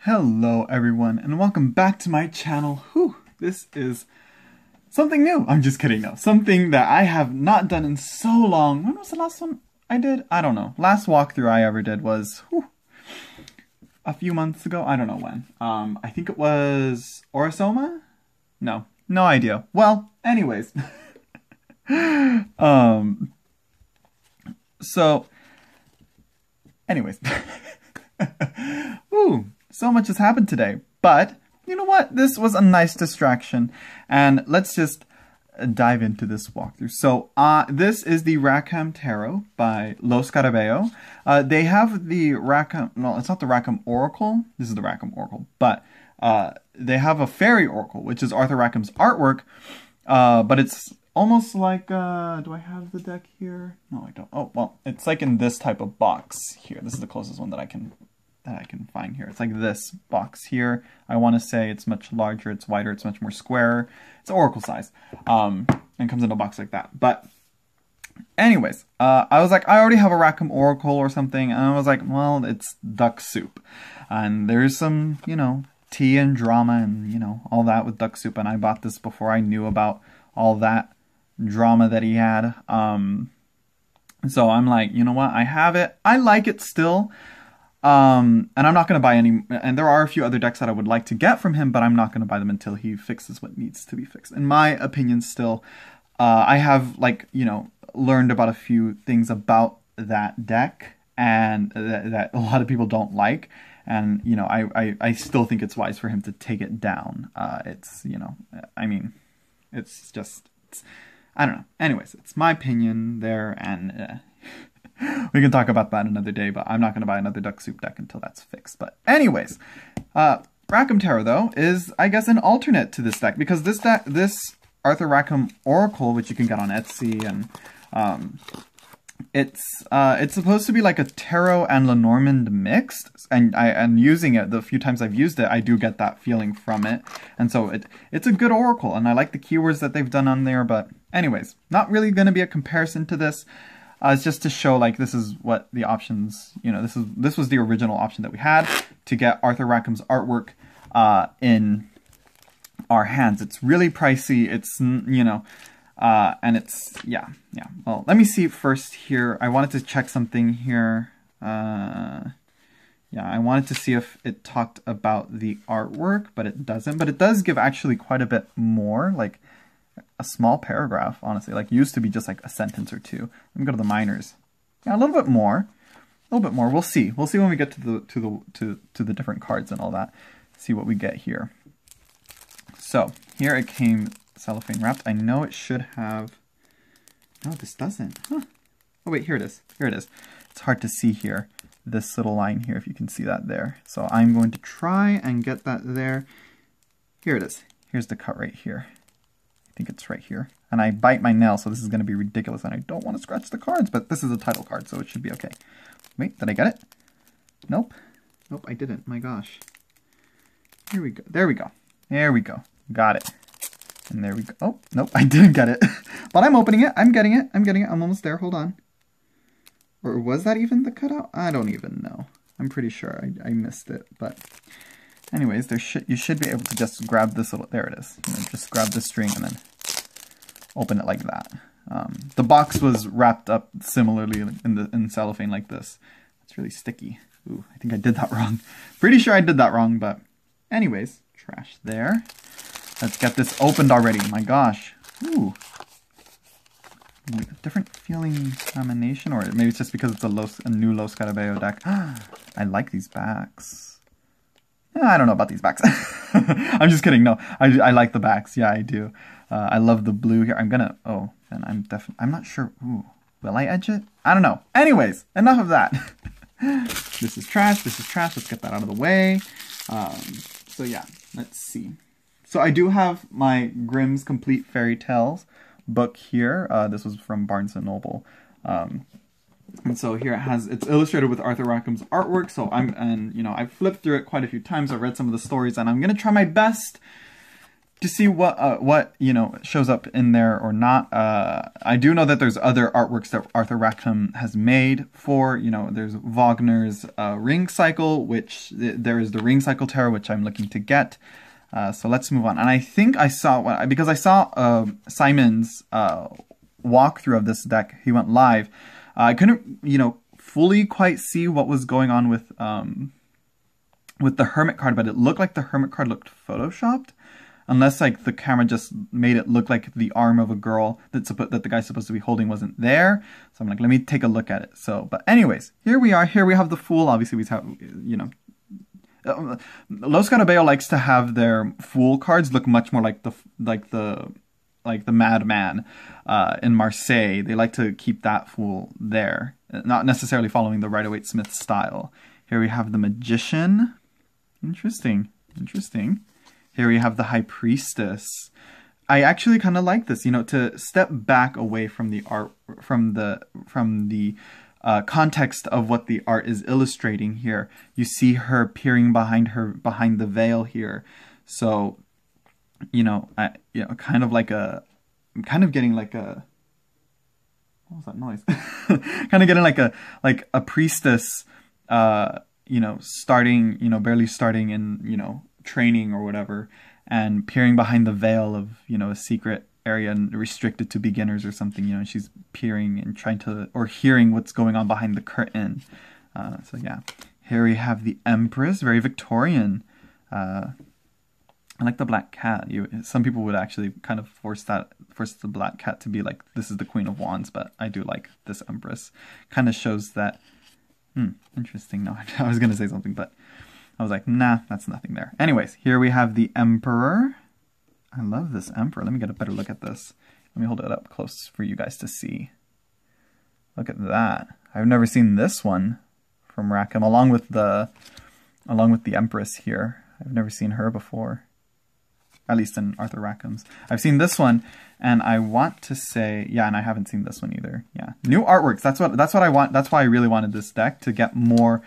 Hello everyone and welcome back to my channel. Whew, this is something new. I'm just kidding though. Something that I have not done in so long. When was the last one I did? I don't know. Last walkthrough I ever did was a few months ago. I don't know when. I think it was Orasoma? No idea. Well, anyways. Anyways. Ooh. So much has happened today, but you know what? This was a nice distraction, and let's just dive into this walkthrough. So this is the Rackham Tarot by Los Carabeo. They have the Rackham, well, it's not the Rackham Oracle, this is the Rackham Oracle, but they have a Fairy Oracle, which is Arthur Rackham's artwork, but it's almost like, do I have the deck here? No, I don't. Oh, well, it's like in this type of box here. This is the closest one that I can find here. It's like this box here. I want to say it's much larger, it's wider, it's much more square. It's Oracle size, and comes in a box like that. But anyways, I was like, I already have a Rackham Oracle or something, and I was like, well, it's duck soup. And there's some, you know, tea and drama and, you know, all that with duck soup, and I bought this before I knew about all that drama that he had. So I'm like, you know what, I have it. I like it still. And I'm not going to buy any, and there are a few other decks that I would like to get from him, but I'm not going to buy them until he fixes what needs to be fixed. In my opinion still, I have, like, you know, learned about a few things about that deck, and that a lot of people don't like, and, you know, I still think it's wise for him to take it down. It's, you know, I mean, it's just, I don't know. Anyways, it's my opinion there, and, we can talk about that another day, but I'm not going to buy another duck soup deck until that's fixed. But anyways, Rackham Tarot, though, is, I guess, an alternate to this deck, because this deck, this Arthur Rackham Oracle, which you can get on Etsy, and it's supposed to be like a tarot and Lenormand mixed, and using it, the few times I've used it, I do get that feeling from it, and so it's a good oracle, and I like the keywords that they've done on there. But anyways, not really going to be a comparison to this. It's just to show, like, this is what the options, you know, this was the original option that we had to get Arthur Rackham's artwork in our hands. It's really pricey. It's, you know, and it's, yeah. Well, let me see first here. I wanted to check something here. Yeah, I wanted to see if it talked about the artwork, but it doesn't. But it does give actually quite a bit more, like a small paragraph, honestly. Like, used to be just like a sentence or two. Let me go to the minors. Yeah, a little bit more. We'll see. We'll see when we get to the different cards and all that. See what we get here. So here it came cellophane wrapped. I know it should have. No, this doesn't. Huh. Oh wait, here it is. Here it is. It's hard to see here. This little line here, if you can see that there. So I'm going to try and get that there. Here it is. Here's the cut right here. I think it's right here. And I bite my nail, so this is going to be ridiculous, and I don't want to scratch the cards, but this is a title card, so it should be okay. Wait, did I get it? Nope. Nope, I didn't. My gosh. Here we go. There we go. There we go. Got it. And there we go. Oh, nope, I didn't get it. But I'm opening it. I'm getting it. I'm getting it. I'm almost there. Hold on. Or was that even the cutout? I don't even know. I'm pretty sure I missed it, but anyways, you should be able to just grab this little, there it is. You know, just grab the string and then open it like that. The box was wrapped up similarly in cellophane like this. It's really sticky. Ooh, I think I did that wrong. Pretty sure I did that wrong, but anyways, trash there. Let's get this opened already. My gosh. Ooh. Like a different feeling combination, or maybe it's just because it's a new Los Carabeo deck. I like these backs. I don't know about these backs. I'm just kidding. No, I like the backs. Yeah, I do. I love the blue here. I'm gonna, oh, and I'm not sure. Ooh, will I edge it? I don't know. Anyways, enough of that. This is trash. This is trash. Let's get that out of the way. So yeah, let's see. So I do have my Grimm's Complete Fairy Tales book here. This was from Barnes & Noble. And so here it's illustrated with Arthur Rackham's artwork. So you know, I've flipped through it quite a few times. I've read some of the stories, and I'm going to try my best to see what you know shows up in there or not. I do know that there's other artworks that Arthur Rackham has made for, you know, there's Wagner's Ring Cycle, which there is the Ring Cycle Tarot, which I'm looking to get. So let's move on. And I think I saw, because I saw Simon's walkthrough of this deck. He went live. I couldn't, you know, fully quite see what was going on with the Hermit card, but it looked like the Hermit card looked photoshopped. Unless like the camera just made it look like the arm of a girl that the guy's supposed to be holding wasn't there. So I'm like, let me take a look at it. So, but anyways, here we are. Here we have the Fool. Obviously, we have, you know, Los Scarabeo likes to have their Fool cards look much more like the Madman in Marseille. They like to keep that Fool there, not necessarily following the Rider-Waite-Smith style. Here we have the Magician. Interesting, interesting. Here we have the High Priestess. I actually kind of like this, you know, to step back away from the art, from the context of what the art is illustrating here. You see her peering behind the veil here. So, you know, kind of like I'm kind of getting like a, what was that noise? Kind of getting like a priestess, you know, starting, you know, barely starting in, you know, training or whatever, and peering behind the veil of, you know, a secret area and restricted to beginners or something, you know, she's peering and trying to, or hearing what's going on behind the curtain. So yeah, here we have the Empress, very Victorian. I like the black cat. Some people would actually kind of force the black cat to be like, this is the Queen of Wands, but I do like this Empress. Kind of shows that, interesting. No, I was going to say something, but I was like, nah, that's nothing there. Anyways, here we have the Emperor. I love this Emperor. Let me get a better look at this. Let me hold it up close for you guys to see. Look at that. I've never seen this one from Rackham, along with the Empress here. I've never seen her before, at least in Arthur Rackham's. I've seen this one, and I want to say, yeah, and I haven't seen this one either. Yeah, new artworks. That's what I want. That's why I really wanted this deck, to get more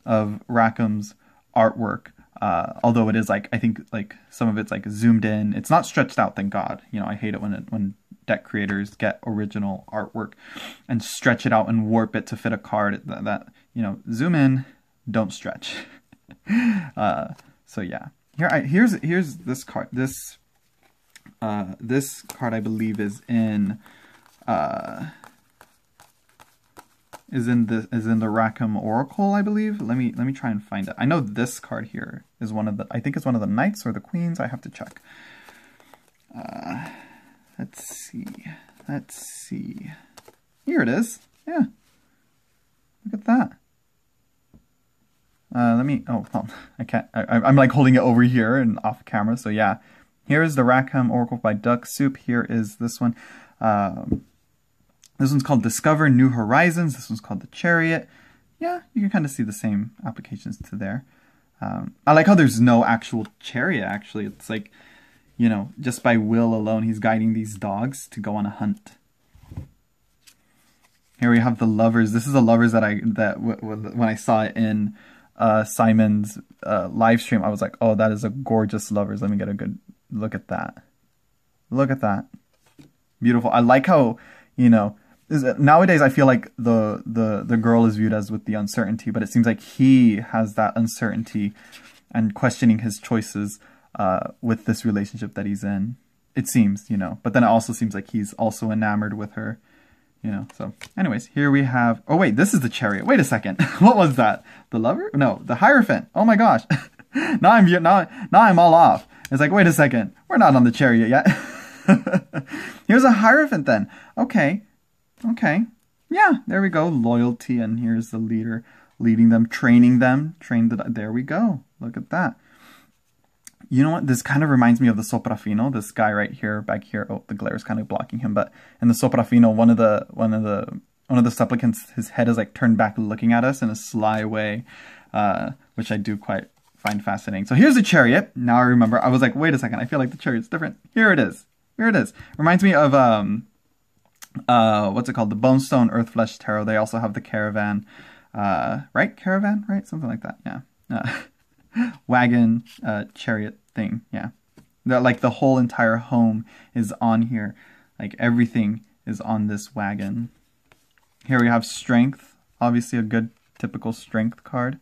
of Rackham's artwork, although it is like, I think like some of it's like zoomed in. It's not stretched out, thank God. You know, I hate it when deck creators get original artwork and stretch it out and warp it to fit a card. That you know, zoom in, don't stretch. So yeah, here's this card. This card I believe is in the Rackham Oracle, I believe. Let me try and find it. I know this card here is one of the, I think it's one of the knights or the queens. I have to check. Let's see. Here it is. Yeah. Look at that. Oh, well, I can't, I'm like holding it over here and off camera. So yeah, here is the Rackham Oracle by Duck Soup. Here is this one. This one's called Discover New Horizons. This one's called The Chariot. Yeah, you can kind of see the same applications to there. I like how there's no actual chariot, actually. It's like, you know, just by will alone, he's guiding these dogs to go on a hunt. Here we have the Lovers. This is the Lovers that when I saw it in Simon's live stream, I was like, oh, that is a gorgeous Lovers. Let me get a good look at that. Look at that. Beautiful. I like how, you know, nowadays I feel like the girl is viewed as with the uncertainty, but it seems like he has that uncertainty and questioning his choices with this relationship that he's in. It seems, you know, but then it also seems like he's also enamored with her, you know. So anyways, here we have, oh wait, this is the Chariot. Wait a second. What was that? The Lover? No, the Hierophant. Oh my gosh. now I'm all off. It's like, wait a second. We're not on the Chariot yet. Here's a Hierophant then. Okay. Yeah, there we go. Loyalty, and here's the leader leading them, training them. There we go. Look at that. You know what? This kind of reminds me of the Soprafino. This guy right here, back here. Oh, the glare is kind of blocking him. But in the Soprafino, one of the supplicants, his head is like turned back, looking at us in a sly way, which I do quite find fascinating. So here's the Chariot. Now I remember. I was like, wait a second. I feel like the Chariot's different. Here it is. Reminds me of what's it called? The Bonestone Earthflesh Tarot. They also have the Caravan, right? Something like that. Yeah. Wagon, chariot thing. Yeah. That like the whole entire home is on here. Like everything is on this wagon. Here we have strength. Obviously a good typical strength card.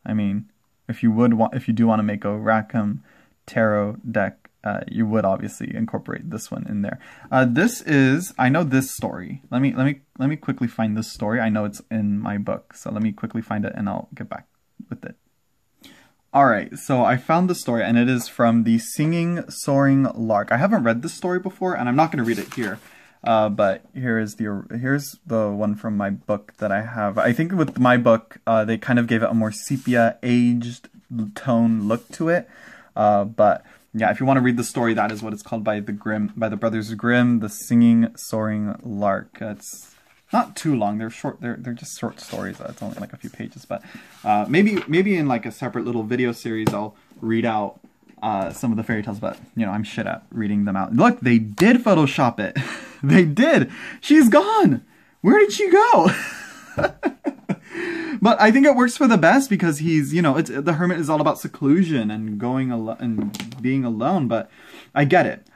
I mean, if you do want to make a Rackham tarot deck, you would obviously incorporate this one in there. This is, I know this story. Let me quickly find this story. I know it's in my book, so let me quickly find it and I'll get back with it. Alright, so I found the story and it is from the Singing Soaring Lark. I haven't read this story before and I'm not going to read it here. But here's the one from my book that I have. I think with my book, they kind of gave it a more sepia, aged tone look to it. But yeah, if you want to read the story, that is what it's called by the Brothers Grimm, The Singing Soaring Lark. It's not too long. They're short. They're just short stories. It's only like a few pages. But maybe in like a separate little video series, I'll read out some of the fairy tales. But you know, I'm shit at reading them out. Look, they did Photoshop it. They did. She's gone. Where did she go? But I think it works for the best because he's, you know, the hermit is all about seclusion and going alone and being alone. But I get it.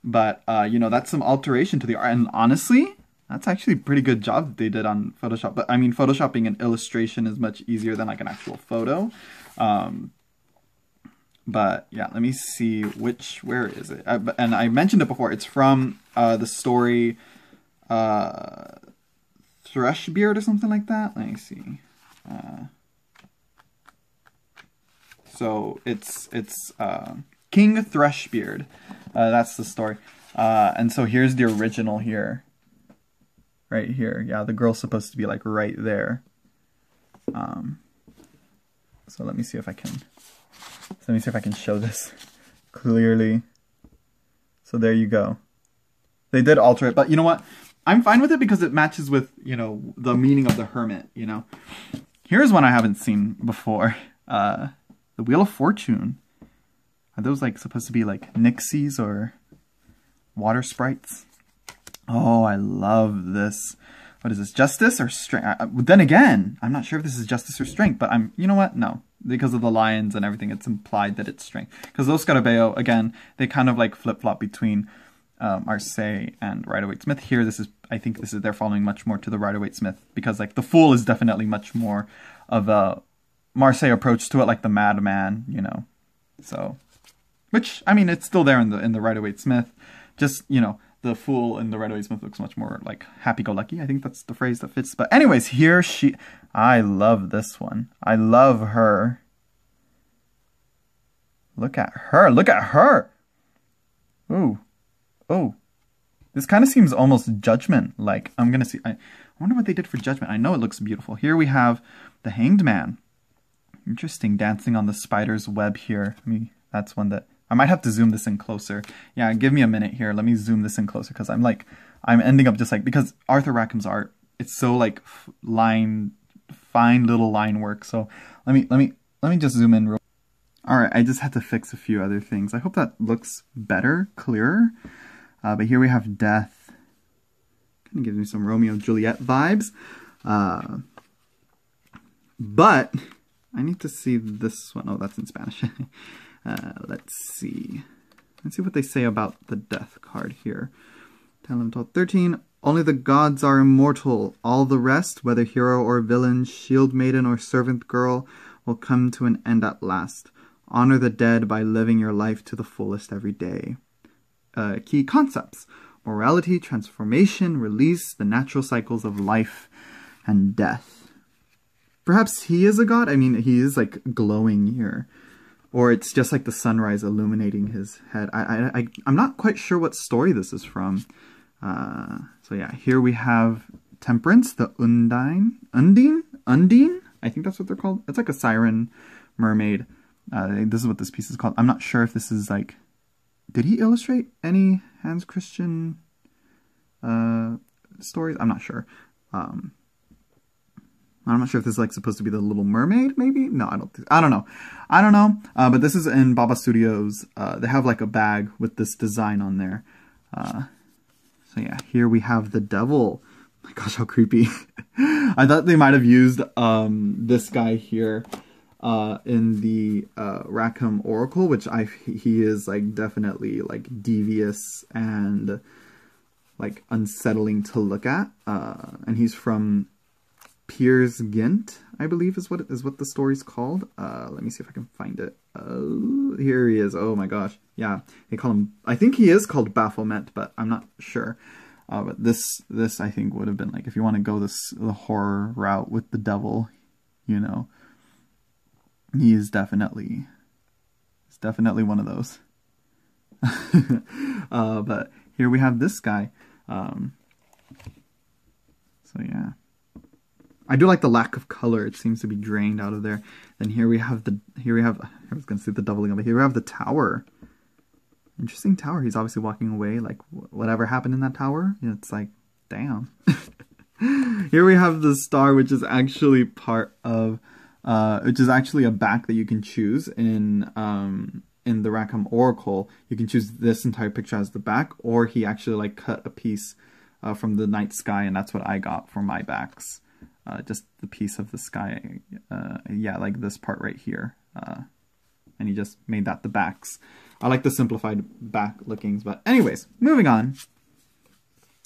But you know, that's some alteration to the art. And honestly, that's actually a pretty good job that they did on Photoshop. But I mean, photoshopping an illustration is much easier than like an actual photo. But yeah, let me see where is it? And I mentioned it before. It's from the story Thrushbeard or something like that. Let me see. So it's King Thrushbeard. That's the story. And so here's the original here. Right here. Yeah, the girl's supposed to be like right there. So let me see if I can show this clearly. So there you go. They did alter it, but you know what? I'm fine with it because it matches with, you know, the meaning of the hermit, you know. Here's one I haven't seen before. The Wheel of Fortune. Are those like supposed to be like nixies or water sprites? Oh, I love this. What is this? Justice or strength? Then again, I'm not sure if this is justice or strength, but you know what? No. Because of the lions and everything, it's implied that it's strength. Because those Scarabeo, again, they kind of like flip-flop between Marseille and Rider-Waite-Smith. Here, I think they're following much more to the Rider-Waite-Smith because like the Fool is definitely much more of a Marseille approach to it, like the Madman, you know. So, which I mean, it's still there in the Rider-Waite-Smith. Just, you know, the Fool in the Rider-Waite-Smith looks much more like happy-go-lucky. I think that's the phrase that fits. But anyways, here I love this one. I love her. Look at her. Look at her. Ooh. Oh, this kind of seems almost Judgment. Like, I'm going to see. I wonder what they did for Judgment. I know it looks beautiful. Here we have the Hanged Man. Interesting, dancing on the spider's web here. I mean, that's one that I might have to zoom this in closer. Yeah, give me a minute here. Let me zoom this in closer because I'm ending up just like, because Arthur Rackham's art, it's so like fine little line work. So let me just zoom in real. All right, I just had to fix a few other things. I hope that looks better, clearer. But here we have Death. Kind of gives me some Romeo and Juliet vibes. But I need to see this one. Oh, that's in Spanish. Let's see. Let's see what they say about the Death card here. 10, 11, 12, 13. Only the gods are immortal. All the rest, whether hero or villain, shield maiden or servant girl, will come to an end at last. Honor the dead by living your life to the fullest every day. Key concepts: morality, transformation, release, the natural cycles of life and death. Perhaps he is a god? I mean, he is like glowing here. Or it's just like the sunrise illuminating his head. I'm not quite sure what story this is from. So yeah, here we have Temperance, the Undine? I think that's what they're called. It's like a siren mermaid. This is what this piece is called. I'm not sure if this is like... Did he illustrate any Hans Christian stories? I'm not sure. I'm not sure if this is like supposed to be the Little Mermaid, maybe? No, I don't know. But this is in Baba Studios. They have like a bag with this design on there. So yeah, here we have the devil. My gosh, how creepy. I thought they might have used this guy here in the Rackham Oracle, which he is like definitely like devious and like unsettling to look at. And he's from Piers Gint, I believe is what the story's called. Let me see if I can find it. Oh, here he is. Oh my gosh. Yeah, they call him, I think he is called Baphomet, but I'm not sure. But this I think would have been like, if you want to go the horror route with the devil, you know, he's definitely one of those. But here we have this guy. So yeah, I do like the lack of color. It seems to be drained out of there. Then here we have I was gonna say the doubling of it. Here we have the tower. Interesting tower. He's obviously walking away. Like whatever happened in that tower, it's like, damn. Here we have the star, which is actually part of, which is actually a back that you can choose in the Rackham Oracle. You can choose this entire picture as the back, or he actually like cut a piece from the night sky, and that's what I got for my backs. Just the piece of the sky, yeah, like this part right here, and he just made that the backs. I like the simplified back lookings, but anyways, moving on.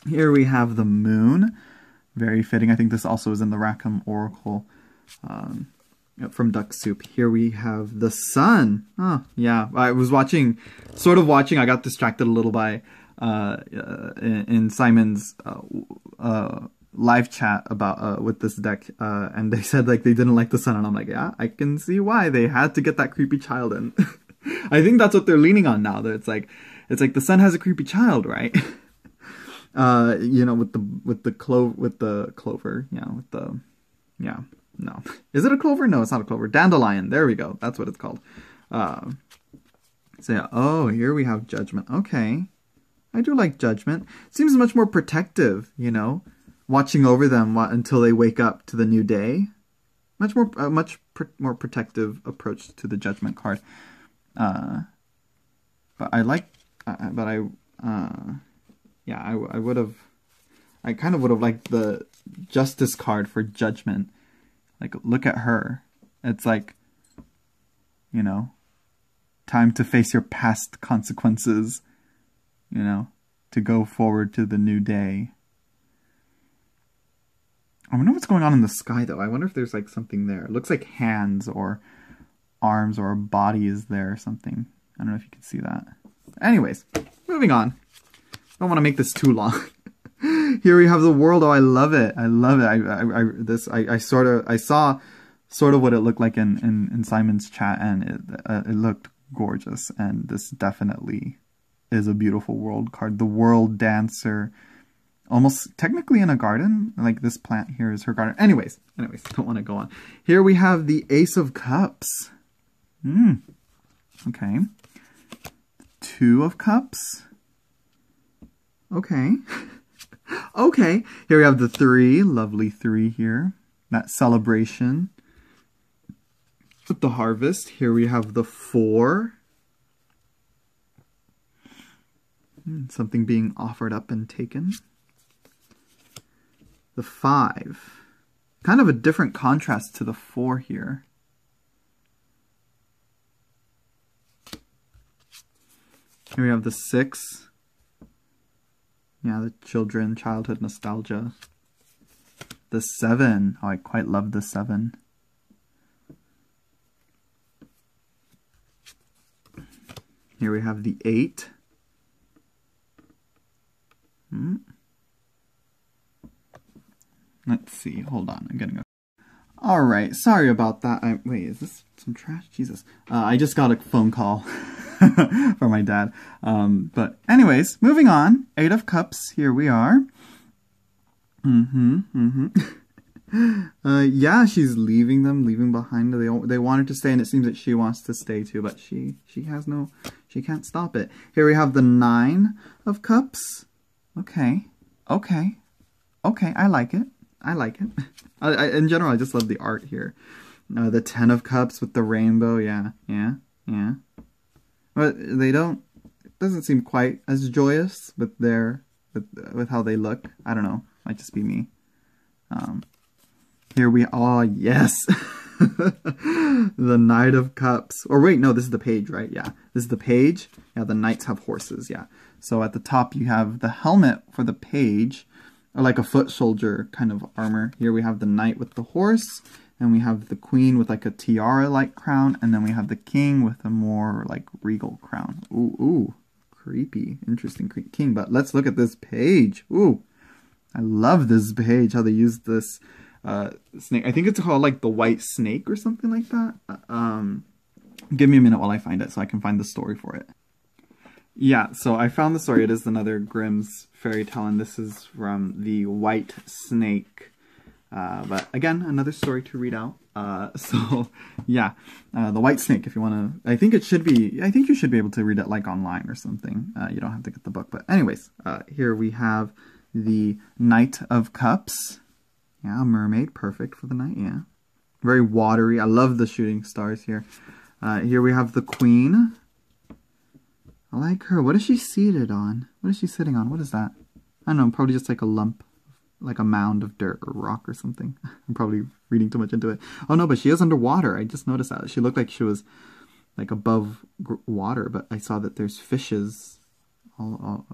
Here we have the moon, very fitting. I think this also is in the Rackham Oracle from Duck Soup. Here we have the sun. Oh yeah, I was sort of watching. I got distracted a little by in Simon's live chat about with this deck, and they said like they didn't like the sun, and I'm like, yeah, I can see why. They had to get that creepy child in. I think that's what they're leaning on now. That it's like the sun has a creepy child, right? You know, with the clover, yeah, no, is it a clover? No, it's not a clover. Dandelion. There we go. That's what it's called. So yeah. Oh, here we have Judgment. Okay, I do like Judgment. Seems much more protective, you know, watching over them until they wake up to the new day. Much more protective approach to the Judgment card. But I like, yeah, I kind of would have liked the Justice card for Judgment. Like, look at her. It's like, you know, time to face your past consequences, you know, to go forward to the new day. I wonder what's going on in the sky, though. I wonder if there's, like, something there. It looks like hands or arms or a body is there or something. I don't know if you can see that. Anyways, moving on. I don't want to make this too long. Here we have the world. Oh, I love it. I love it. I saw sort of what it looked like in Simon's chat, and it looked gorgeous. And this definitely is a beautiful world card. The World Dancer, almost technically in a garden. Like this plant here is her garden. Anyways, don't want to go on. Here we have the Ace of Cups. Okay. Two of Cups. Okay. Okay. Here we have the 3. Lovely 3 here. That celebration. With the harvest. Here we have the 4. Something being offered up and taken. The 5. Kind of a different contrast to the 4 here. Here we have the 6. Yeah, the childhood nostalgia. The 7. Oh, I quite love the 7. Here we have the 8. Let's see. Hold on. I'm getting a... Alright, sorry about that. Wait, is this some trash? Jesus. I just got a phone call for my dad. But anyways, moving on. 8 of Cups. Here we are. Yeah, she's leaving behind. They want her to stay, and it seems that she wants to stay too, but she can't stop it. Here we have the 9 of Cups. Okay. I like it. In general, I just love the art here. The 10 of Cups with the rainbow. Yeah. But it doesn't seem quite as joyous with how they look. I don't know. Might just be me. Here oh yes. The Knight of Cups. Or wait, no, this is the page, right? Yeah, this is the page. Yeah, the knights have horses, yeah. So at the top you have the helmet for the page, or like a foot soldier kind of armor. Here we have the knight with the horse, and we have the queen with like a tiara-like crown, and then we have the king with a more like regal crown. Ooh, ooh, creepy, interesting king. But let's look at this page. Ooh, I love this page, how they use this snake. I think it's called like the white snake or something like that. Give me a minute while I find it so I can find the story for it. Yeah, so I found the story. It is another Grimm's fairy tale, and this is from the White Snake. But again, another story to read out. So yeah, the White Snake, if you want to, I think you should be able to read it like online or something. You don't have to get the book. But anyways, here we have the Knight of Cups. Yeah, mermaid, perfect for the night, yeah. Very watery. I love the shooting stars here. Here we have the Queen. I like her. What is she seated on? What is she sitting on? What is that? I don't know, probably just like a lump, like a mound of dirt or rock or something. I'm probably reading too much into it. Oh no, but she is underwater. I just noticed that. She looked like she was like above water, but I saw that there's fishes all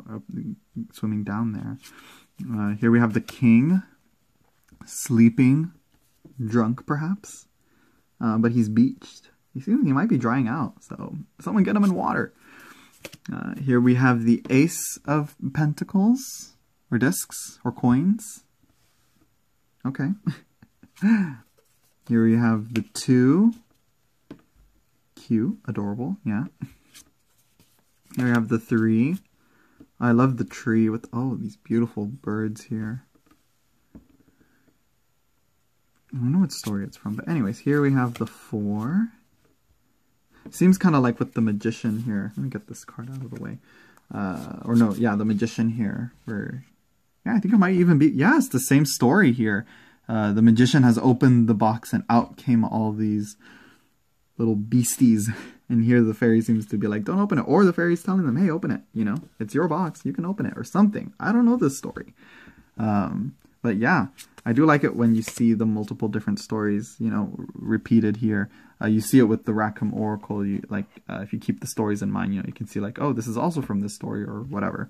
swimming down there. Here we have the king, sleeping, drunk perhaps, but he's beached. He might be drying out, so someone get him in water. Here we have the Ace of Pentacles, or discs, or coins. Okay. Here we have the 2. Cute, adorable, yeah. Here we have the 3. I love the tree with, oh, these beautiful birds here. I don't know what story it's from, but anyways, here we have the 4. Seems kind of like with the Magician here. Let me get this card out of the way. Or no, yeah, the Magician here. Where, yeah, I think it might even be, yeah, it's the same story here. The Magician has opened the box and out came all these little beasties. And here the fairy seems to be like, don't open it. Or the fairy's telling them, hey, open it. You know, it's your box. You can open it or something. I don't know this story. But yeah, I do like it when you see the multiple different stories, you know, repeated here. You see it with the Rackham Oracle. You like, if you keep the stories in mind, you know, you can see like, oh, this is also from this story or whatever.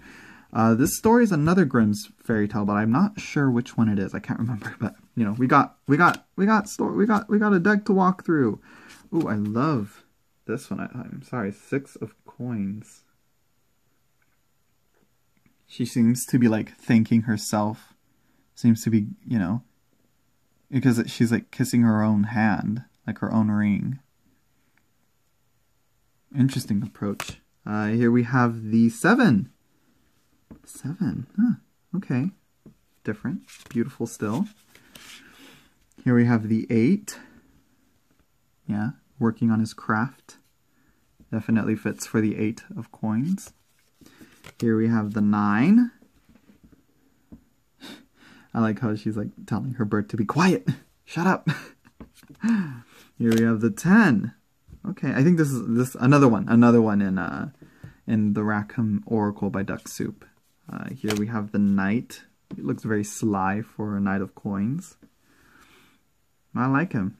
This story is another Grimm's fairy tale, but I'm not sure which one it is. I can't remember, but you know, we got a deck to walk through. Ooh, I love this one. I'm sorry, 6 of coins. She seems to be like thanking herself. Seems to be, you know, because she's like kissing her own hand, like her own ring. Interesting approach. Here we have the 7. 7, huh, okay. Different, beautiful still. Here we have the 8. Yeah, working on his craft. Definitely fits for the 8 of coins. Here we have the 9. I like how she's like telling her bird to be quiet. Shut up. Here we have the 10. Okay, I think this is another one in the Rackham Oracle by Duck Soup. Here we have the Knight. He looks very sly for a Knight of Coins. I like him.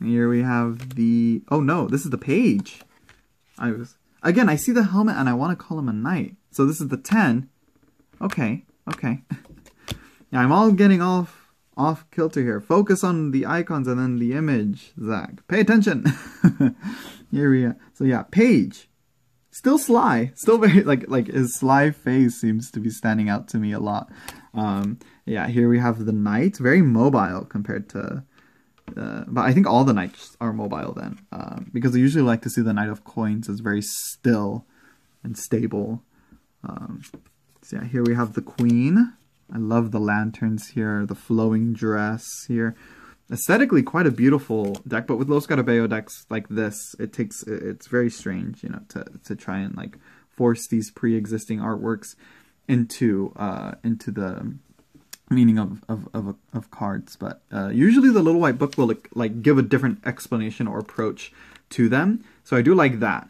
Here we have the, oh no, this is the Page. Again, I see the helmet and I want to call him a Knight. So this is the 10. Okay. Okay. Yeah, I'm all getting off kilter here. Focus on the icons and then the image, Zach. Pay attention. Here we are. So yeah, Page. Still sly. Still very, like his sly face seems to be standing out to me a lot. Yeah, here we have the Knight. Very mobile compared to, but I think all the Knights are mobile then. Because I usually like to see the Knight of Coins as very still and stable. So yeah, here we have the Queen. I love the lanterns here, the flowing dress here. Aesthetically, quite a beautiful deck, but with Los Garabello decks like this, it's very strange, you know, to try and like force these pre-existing artworks into the meaning of cards. But usually the Little White Book will like give a different explanation or approach to them. So I do like that.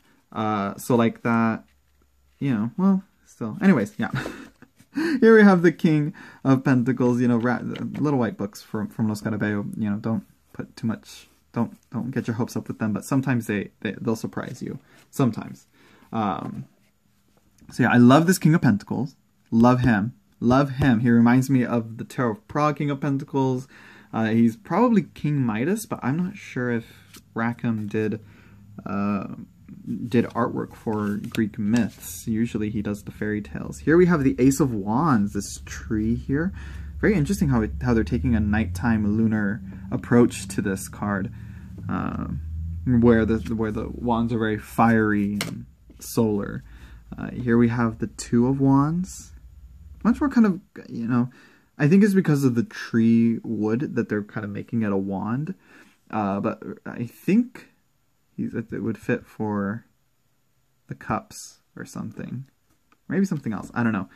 So like that, you know, well. So, anyways, yeah. Here we have the King of Pentacles, you know, Little White Books from Los Garabello, you know, put too much, don't get your hopes up with them, but sometimes they'll surprise you. Sometimes. So yeah, I love this King of Pentacles. Love him. Love him. He reminds me of the Tarot of Prague King of Pentacles. He's probably King Midas, but I'm not sure if Rackham did artwork for Greek myths. Usually he does the fairy tales. Here we have the Ace of Wands, this tree here. Very interesting how they're taking a nighttime lunar approach to this card, where the wands are very fiery and solar. Here we have the Two of Wands. Much more kind of, you know, I think it's because of the tree wood that they're kind of making it a wand. But I think it would fit for the cups or something. Maybe something else. I don't know.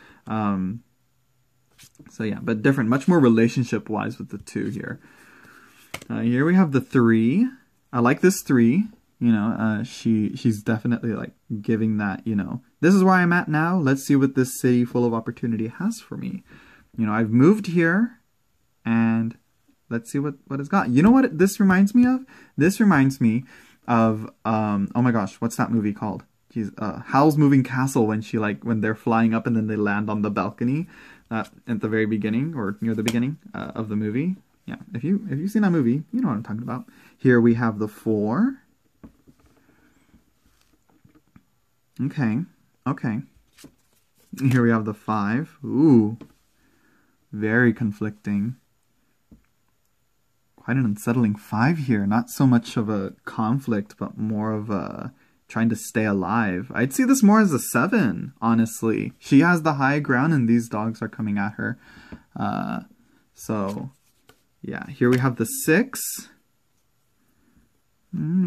So yeah, but different. Much more relationship-wise with the two here. Here we have the Three. I like this Three. You know, she's definitely like giving that, you know, this is where I'm at now. Let's see what this city full of opportunity has for me. You know, I've moved here and let's see what it's got. You know what this reminds me of? This reminds me of, oh my gosh, what's that movie called? Geez, Howl's Moving Castle, when they're flying up and then they land on the balcony at the very beginning or near the beginning of the movie. Yeah, if you've seen that movie, you know what I'm talking about. Here we have the Four. Okay. Here we have the Five. Ooh. Very conflicting. Quite an unsettling Five here. Not so much of a conflict, but more of a trying to stay alive. I'd see this more as a 7, honestly. She has the high ground and these dogs are coming at her. So, yeah. Here we have the 6.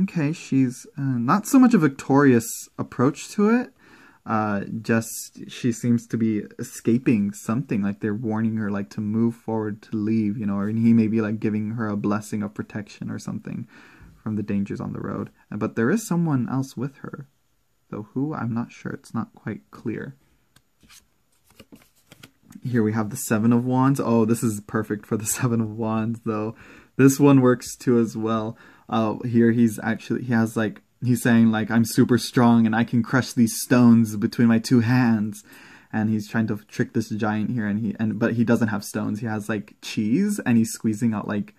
Okay, she's not so much a victorious approach to it. Just she seems to be escaping something, like they're warning her like to move forward, to leave, you know, or he may be like giving her a blessing of protection or something from the dangers on the road. But there is someone else with her, though who, I'm not sure. It's not quite clear. Here we have the Seven of Wands. Oh, this is perfect for the Seven of Wands, though. This one works too as well. Here he's saying like, I'm super strong and I can crush these stones between my two hands. And he's trying to trick this giant here, but he doesn't have stones. He has like cheese and he's squeezing out like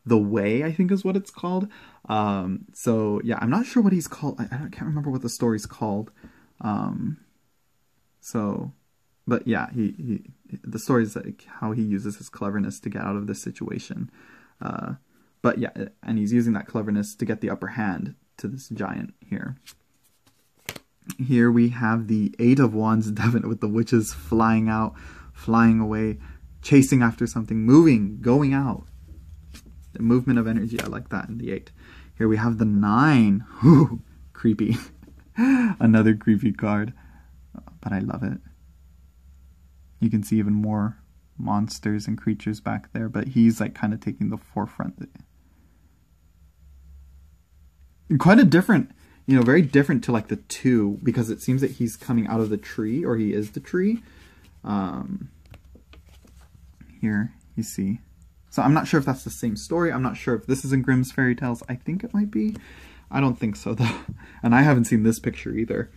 the whey, I think is what it's called. So yeah, I'm not sure what he's called. I can't remember what the story's called. But yeah, the story is like how he uses his cleverness to get out of this situation. But yeah, and he's using that cleverness to get the upper hand to this giant here. Here we have the Eight of Wands, definitely with the witches flying out, flying away, chasing after something, moving, going out. The movement of energy, I like that in the 8. Here we have the 9. Whew, creepy. Another creepy card, but I love it. You can see even more monsters and creatures back there, but he's like kind of taking the forefront. Quite a different, you know, very different to like the 2, because it seems that he's coming out of the tree, or he is the tree. Here you see. So I'm not sure if that's the same story. I'm not sure if this is in Grimm's Fairy Tales. I think it might be. I don't think so though. And I haven't seen this picture either.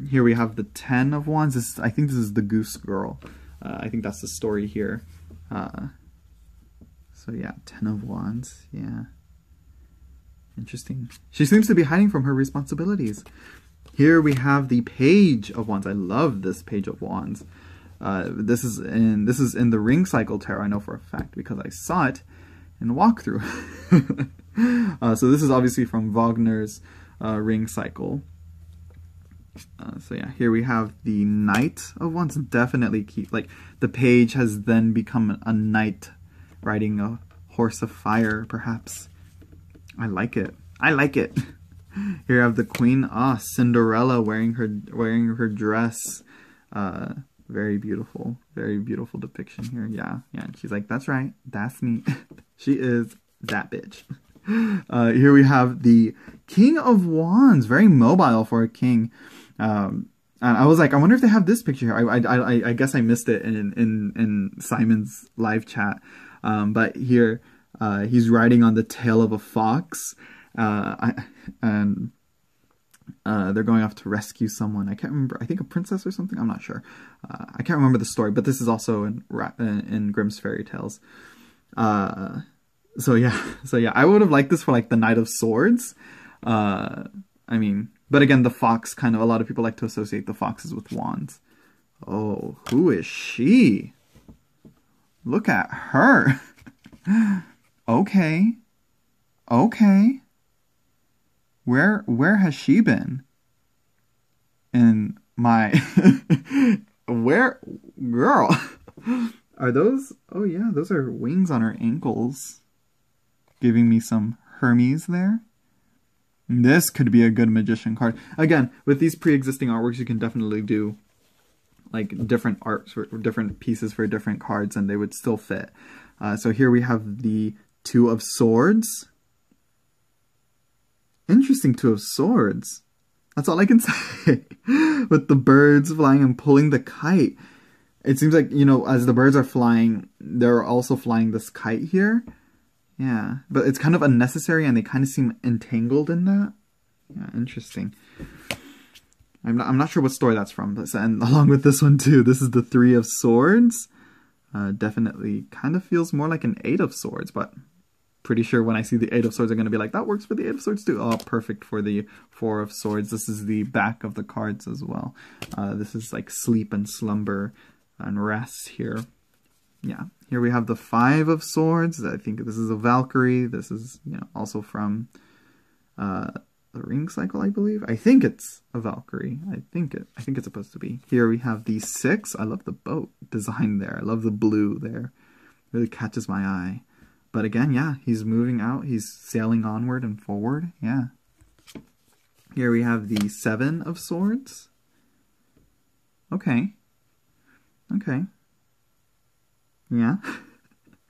Here we have the 10 of Wands. I think this is the Goose Girl. I think that's the story here. So yeah, 10 of Wands. Yeah. Interesting. She seems to be hiding from her responsibilities. Here we have the Page of Wands. I love this Page of Wands. This is in the Ring Cycle Tarot. I know for a fact because I saw it in the walkthrough. So this is obviously from Wagner's Ring Cycle. So yeah, here we have the Knight of Wands. Definitely keep, like, the Page has then become a knight riding a horse of fire, perhaps. I like it. I like it. Here I have the Queen. Ah, Cinderella wearing her dress. Very beautiful depiction here. Yeah. And she's like, that's right, that's me. She is that bitch. Here we have the King of Wands. Very mobile for a king. And I was like, I wonder if they have this picture here. I guess I missed it in Simon's live chat. But here He's riding on the tail of a fox, and they're going off to rescue someone. I can't remember. I think a princess or something. I'm not sure. I can't remember the story, but this is also in Grimm's fairy tales. So yeah, I would have liked this for like the Knight of Swords. I mean, but again, the fox kind of, a lot of people like to associate the foxes with wands. Oh, who is she? Look at her. Okay. Okay. Where has she been? In my where, girl? Are those? Oh yeah, those are wings on her ankles. Giving me some Hermes there. This could be a good magician card. Again, with these pre-existing artworks, you can definitely do like different arts or different pieces for different cards, and they would still fit. So here we have the Two of Swords. Interesting Two of Swords. That's all I can say. With the birds flying and pulling the kite. It seems like, you know, as the birds are flying, they're also flying this kite here. Yeah, but it's kind of unnecessary and they kind of seem entangled in that. Yeah, interesting. I'm not sure what story that's from, but and along with this one too, this is the Three of Swords. Definitely kind of feels more like an Eight of Swords, but pretty sure when I see the Eight of Swords, I'm going to be like, that works for the Eight of Swords too. Oh, perfect for the Four of Swords. This is the back of the cards as well. This is like sleep and slumber and rest here. Yeah, here we have the Five of Swords. I think this is a Valkyrie. This is, you know, also from the Ring Cycle, I believe. I think it's a Valkyrie. I think it's supposed to be. Here we have the Six. I love the boat design there. I love the blue there. Really catches my eye. But again, yeah, he's moving out. He's sailing onward and forward. Yeah. Here we have the Seven of Swords. Okay. Okay. Yeah.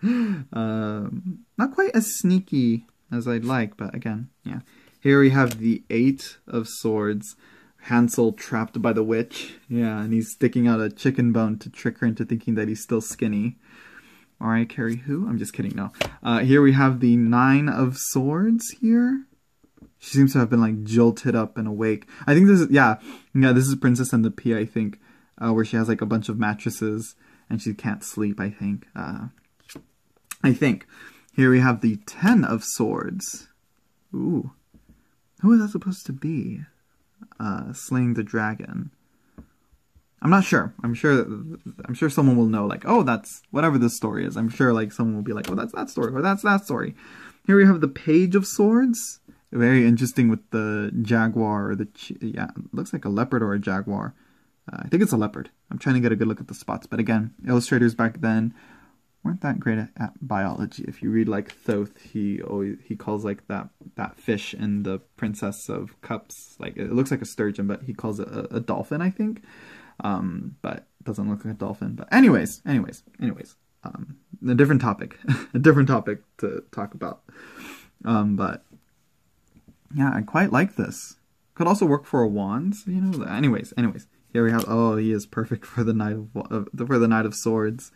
Not quite as sneaky as I'd like, but again, yeah. Here we have the Eight of Swords. Hansel trapped by the witch. Yeah, and he's sticking out a chicken bone to trick her into thinking that he's still skinny. Mariah Carey who? I'm just kidding, no. Here we have the Nine of Swords here. She seems to have been like jolted up and awake. I think this is, yeah, this is Princess and the Pea, I think, where she has like a bunch of mattresses and she can't sleep, I think. Here we have the Ten of Swords. Ooh. Who is that supposed to be? Slaying the dragon. I'm not sure. I'm sure someone will know, like, oh, that's whatever this story is. I'm sure like someone will be like, oh, that's that story, or that's that story. Here we have the Page of Swords. Very interesting with the jaguar, or the, yeah, it looks like a leopard or a jaguar. I think it's a leopard. I'm trying to get a good look at the spots. But again, illustrators back then weren't that great at biology. If you read like Thoth, he calls like that fish in the Princess of Cups, like it looks like a sturgeon, but he calls it a dolphin, I think. But it doesn't look like a dolphin. But anyways, a different topic, a different topic to talk about. But yeah, I quite like this. Could also work for a wand, you know. Anyways, here we have. Oh, he is perfect for the Knight of Swords.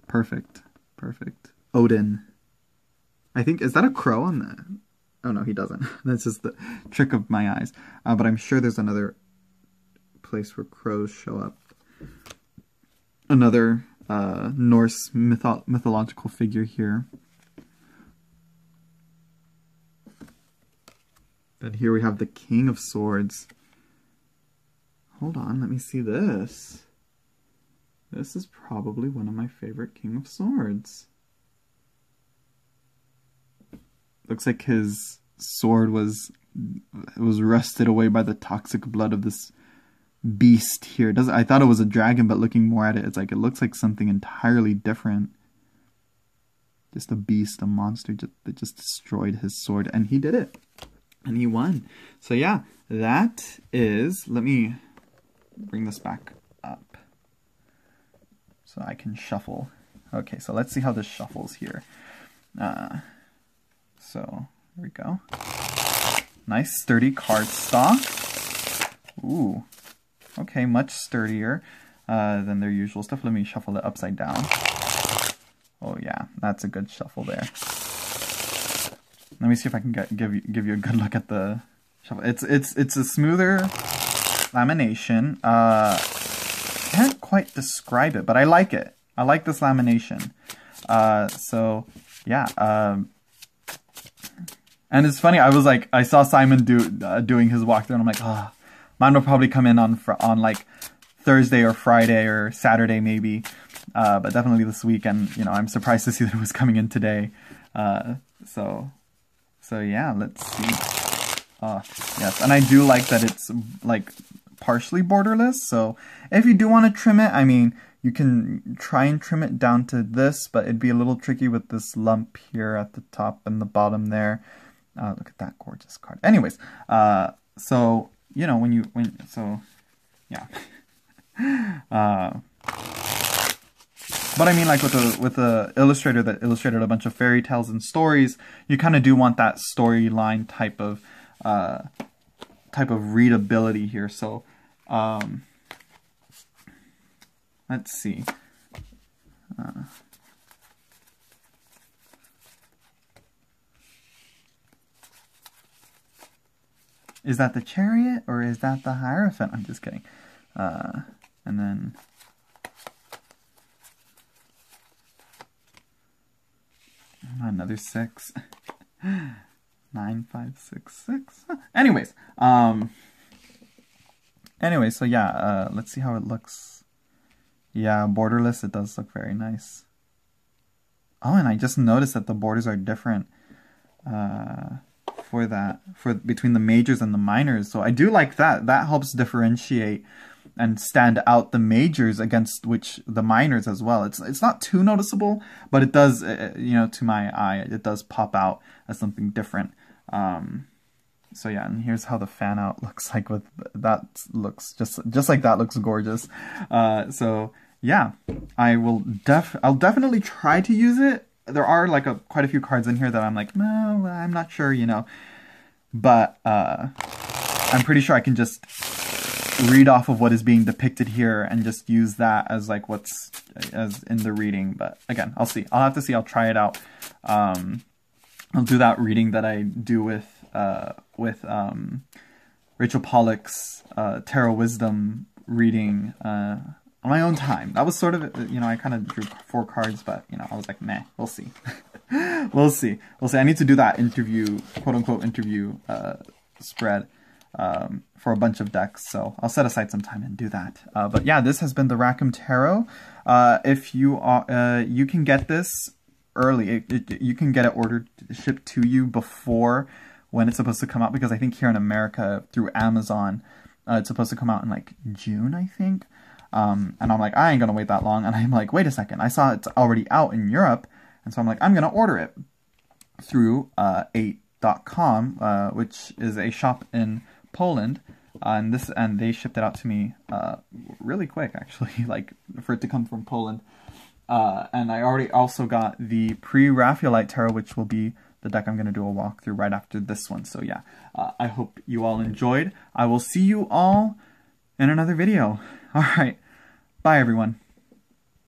Perfect. Odin. I think, is that a crow on that? Oh no, he doesn't. That's just the trick of my eyes. But I'm sure there's another place where crows show up. Another Norse mythological figure here. And here we have the King of Swords. Hold on, let me see this. This is probably one of my favorite King of Swords. Looks like his sword was rusted away by the toxic blood of this beast here. I thought it was a dragon, but looking more at it, it's like it looks like something entirely different. Just a beast, a monster that just destroyed his sword, and he did it. And he won. So yeah, that is, let me bring this back up so I can shuffle. Okay, so let's see how this shuffles here. So here we go. Nice sturdy cardstock. Ooh, okay, much sturdier than their usual stuff. Let me shuffle it upside down. Oh yeah, that's a good shuffle there. Let me see if I can give you a good look at the shuffle. It's a smoother lamination. Can't quite describe it, but I like it. I like this lamination. So yeah. And it's funny. I saw Simon doing his walkthrough, and I'm like, ah, mine will probably come in on like Thursday or Friday or Saturday maybe, but definitely this week. And you know, I'm surprised to see that it was coming in today. So yeah, let's see. Yes, and I do like that it's like partially borderless. So if you do want to trim it, I mean, you can try and trim it down to this, but it'd be a little tricky with this lump here at the top and the bottom there. Look at that gorgeous card. Anyways, so you know yeah. But I mean, like with the illustrator that illustrated a bunch of fairy tales and stories, you kind of do want that storyline type of readability here. So let's see. Is that the Chariot or is that the Hierophant? I'm just kidding. And then another 6. 9, 5, 6, 6. Anyways, so yeah, let's see how it looks. Yeah, borderless, it does look very nice. Oh, and I just noticed that the borders are different for between the majors and the minors. So I do like that. That helps differentiate and stand out the majors against the minors as well. It's not too noticeable, but it does, you know, to my eye, it does pop out as something different. So yeah, and here's how the fan out looks like with that. Looks just like that. Looks gorgeous. So yeah, I'll definitely try to use it. There are like quite a few cards in here that I'm like, no, I'm not sure, you know, but I'm pretty sure I can just read off of what is being depicted here and just use that as like as in the reading. But again, I'll see. I'll have to see. I'll try it out. I'll do that reading that I do with Rachel Pollack's Tarot Wisdom reading on my own time. That was sort of, you know, I kind of drew 4 cards, but, you know, I was like, meh, we'll see. We'll see. I need to do that interview, quote-unquote interview spread for a bunch of decks, so I'll set aside some time and do that. But yeah, this has been the Rackham Tarot. If you are, you can get this early. You can get it ordered, shipped to you before when it's supposed to come out, because I think here in America through Amazon, it's supposed to come out in like June, I think. And I'm like, I ain't gonna wait that long. And I'm like, wait a second, I saw it's already out in Europe. And so I'm like, I'm gonna order it through 8.com, which is a shop in Poland. And they shipped it out to me really quick, actually, like for it to come from Poland. And I already also got the pre-Raphaelite Tarot, which will be the deck I'm going to do a walkthrough right after this one. So yeah, I hope you all enjoyed. I will see you all in another video. All right. Bye, everyone.